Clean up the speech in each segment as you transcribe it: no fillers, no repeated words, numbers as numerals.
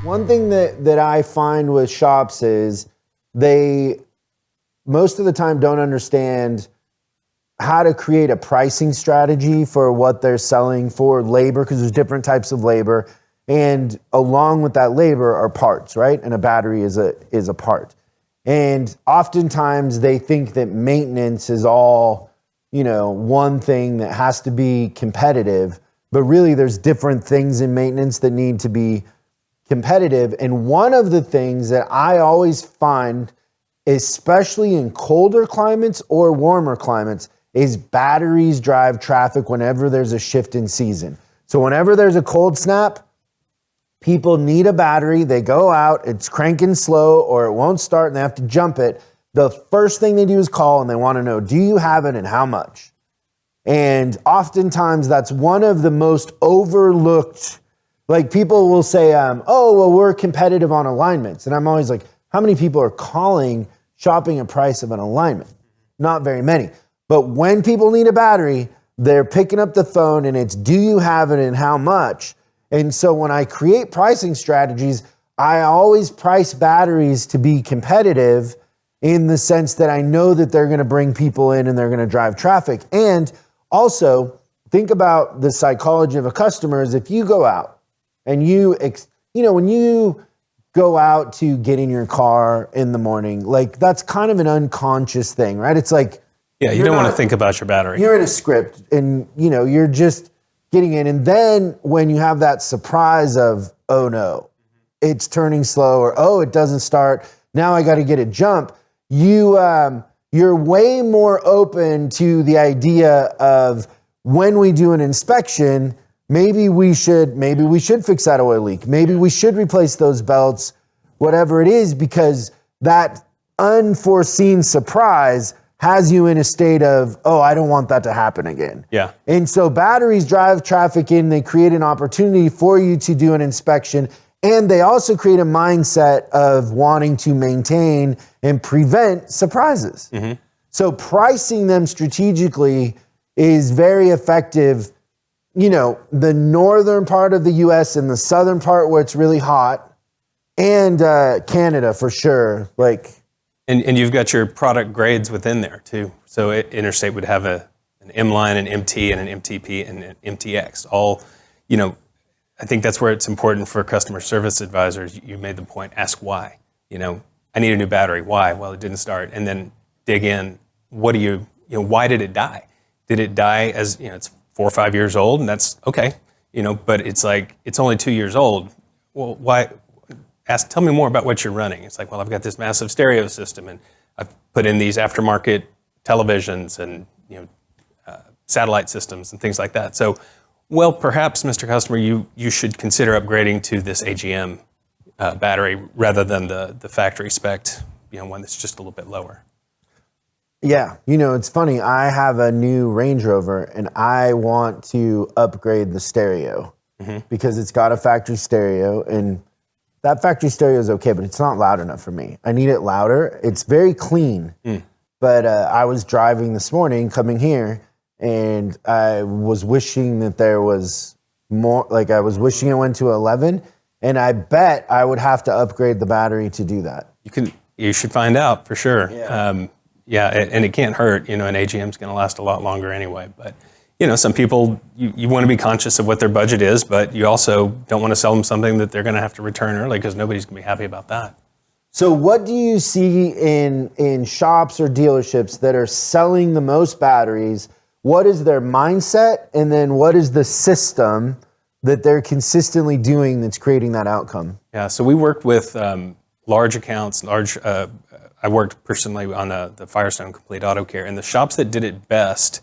One thing that I find with shops is they most of the time don't understand how to create a pricing strategy for what they're selling for labor, because there's different types of labor. And along with that labor are parts, right? And a battery is a part. And oftentimes they think that maintenance is all, one thing that has to be competitive, but really there's different things in maintenance that need to be competitive. And one of the things that I always find, especially in colder climates or warmer climates, is batteries drive traffic whenever there's a shift in season. So whenever there's a cold snap, people need a battery, they go out, it's cranking slow or it won't start and they have to jump it. The first thing they do is call and they want to know, do you have it and how much? And oftentimes that's one of the most overlooked, like people will say, oh, well, we're competitive on alignments. And I'm always like, how many people are shopping a price of an alignment? Not very many. But when people need a battery, they're picking up the phone and it's, do you have it and how much? And so when I create pricing strategies, I always price batteries to be competitive in the sense that I know that they're going to bring people in and they're going to drive traffic. And also think about the psychology of a customer is if you go out and when you go out to get in your car in the morning, like that's kind of an unconscious thing, right? It's like, yeah, you don't want to think about your battery. You're in a script and you're just getting in. And then when you have that surprise of, oh no, it's turning slow or, oh, it doesn't start. Now I got to get a jump. You're way more open to the idea of when we do an inspection, maybe we should fix that oil leak. Maybe we should replace those belts, whatever it is, because that unforeseen surprise has you in a state of, oh, I don't want that to happen again. Yeah. And so batteries drive traffic in, they create an opportunity for you to do an inspection, and they also create a mindset of wanting to maintain and prevent surprises. Mm-hmm. So pricing them strategically is very effective. The northern part of the US and the southern part where it's really hot, and Canada for sure, And you've got your product grades within there too. So Interstate would have an M-line, an MT, and an MTP, and an MTX. All, I think that's where it's important for customer service advisors. You made the point, ask why. I need a new battery. Why? Well, it didn't start. And then dig in, why did it die? Did it die as, it's 4 or 5 years old? And that's okay, but it's like, it's only 2 years old. Well, why? Tell me more about what you're running. It's like, well, I've got this massive stereo system and I've put in these aftermarket televisions and satellite systems and things like that. So, well, perhaps, Mr. Customer, you should consider upgrading to this AGM battery rather than the factory spec, one that's just a little bit lower. Yeah, it's funny. I have a new Range Rover and I want to upgrade the stereo because it's got a factory stereo and that factory stereo is okay, but it's not loud enough for me. I need it louder. It's very clean. But I was driving this morning coming here and I was wishing that there was more, I was wishing it went to 11 and I bet I would have to upgrade the battery to do that. You should find out for sure. Yeah. And it can't hurt. An AGM is going to last a lot longer anyway, but some people, you want to be conscious of what their budget is, but you also don't want to sell them something that they're going to have to return early because nobody's going to be happy about that. So what do you see in shops or dealerships that are selling the most batteries? What is their mindset? And then what is the system that they're consistently doing that's creating that outcome? Yeah, so we worked with large accounts, I worked personally on the Firestone Complete Auto Care, and the shops that did it best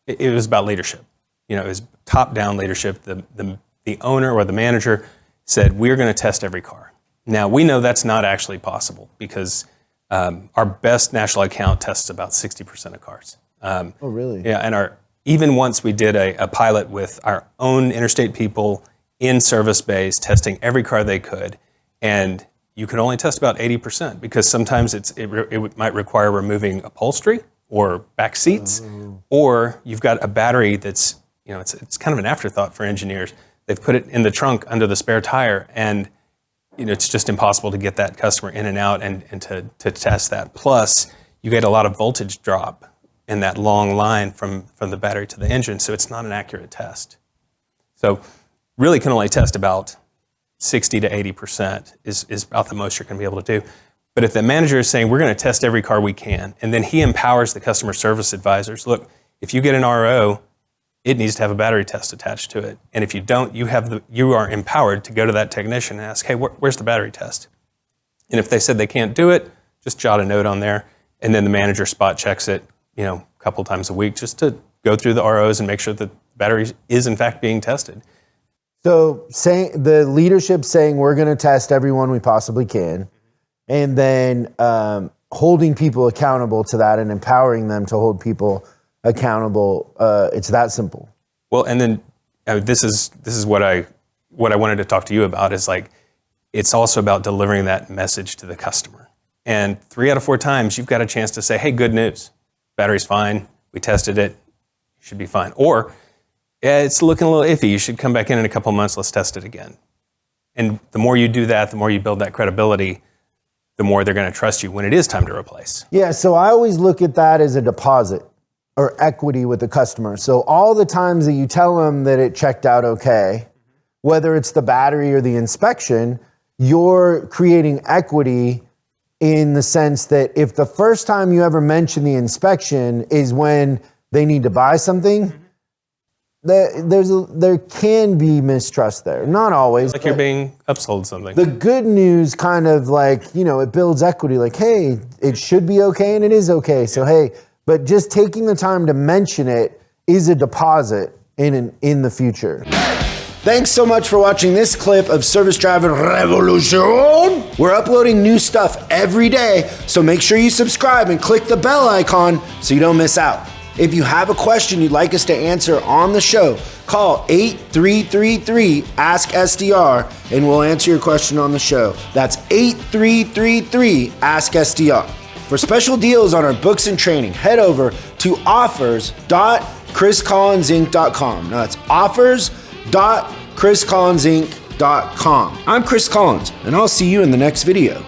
it was about leadership. It was top-down leadership. The owner or the manager said, we're going to test every car. Now, we know that's not actually possible because our best national account tests about 60% of cars. Oh, really? Yeah, and even once we did a pilot with our own Interstate people in service bays testing every car they could, and you could only test about 80% because sometimes it might require removing upholstery or back seats, or you've got a battery that's, it's kind of an afterthought for engineers. they've put it in the trunk under the spare tire, and it's just impossible to get that customer in and out and to test that. Plus, you get a lot of voltage drop in that long line from the battery to the engine, so it's not an accurate test. So really can only test about 60 to 80% is about the most you're going to be able to do. But if the manager is saying, we're going to test every car we can, and then he empowers the customer service advisors, look, if you get an RO, it needs to have a battery test attached to it. And if you don't, you are empowered to go to that technician and ask, hey, where's the battery test? And if they said they can't do it, just jot a note on there, and then the manager spot checks it, a couple times a week, just to go through the ROs and make sure that the battery is in fact being tested. So saying the leadership saying we're going to test everyone we possibly can, and then holding people accountable to that and empowering them to hold people accountable. It's that simple. Well, and then this is what I wanted to talk to you about is like, it's also about delivering that message to the customer. And 3 out of 4 times you've got a chance to say, hey, good news, battery's fine, we tested it, you should be fine. Or, yeah, it's looking a little iffy, you should come back in a couple of months, let's test it again. And the more you do that, the more you build that credibility, the more they're going to trust you when it is time to replace. Yeah, so I always look at that as a deposit or equity with the customer. So all the times that you tell them that it checked out okay, whether it's the battery or the inspection, you're creating equity in the sense that if the first time you ever mention the inspection is when they need to buy something, there can be mistrust there. Not always. Like you're being upsold something. The good news kind of like, it builds equity. Like, hey, it should be okay and it is okay. So, hey, but just taking the time to mention it is a deposit in the future. Thanks so much for watching this clip of Service Driver Revolution. We're uploading new stuff every day, so make sure you subscribe and click the bell icon so you don't miss out. If you have a question you'd like us to answer on the show, call 8333-ASK-SDR and we'll answer your question on the show. That's 8333-ASK-SDR. For special deals on our books and training, head over to offers.chriscollinsinc.com. Now that's offers.chriscollinsinc.com. I'm Chris Collins, and I'll see you in the next video.